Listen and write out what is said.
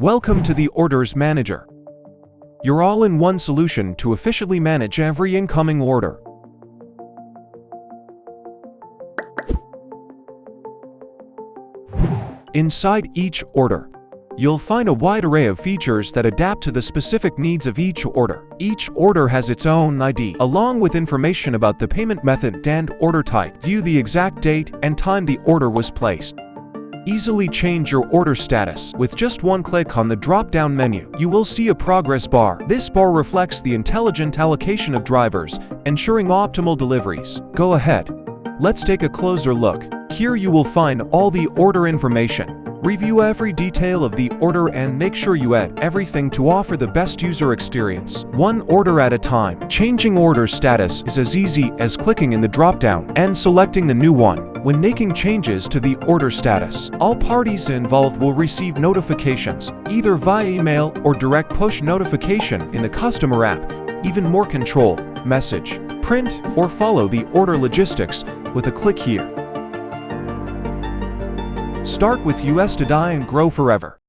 Welcome to the Orders Manager, your all-in-one solution to efficiently manage every incoming order. Inside each order, you'll find a wide array of features that adapt to the specific needs of each order. Each order has its own ID, along with information about the payment method and order type. View the exact date and time the order was placed. Easily change your order status. With just one click on the drop-down menu, you will see a progress bar. This bar reflects the intelligent allocation of drivers, ensuring optimal deliveries. Go ahead. Let's take a closer look. Here you will find all the order information. Review every detail of the order and make sure you add everything to offer the best user experience. One order at a time. Changing order status is as easy as clicking in the drop-down and selecting the new one. When making changes to the order status, all parties involved will receive notifications, either via email or direct push notification in the customer app. Even more control, message, print, or follow the order logistics with a click here. Start with US to die and grow forever.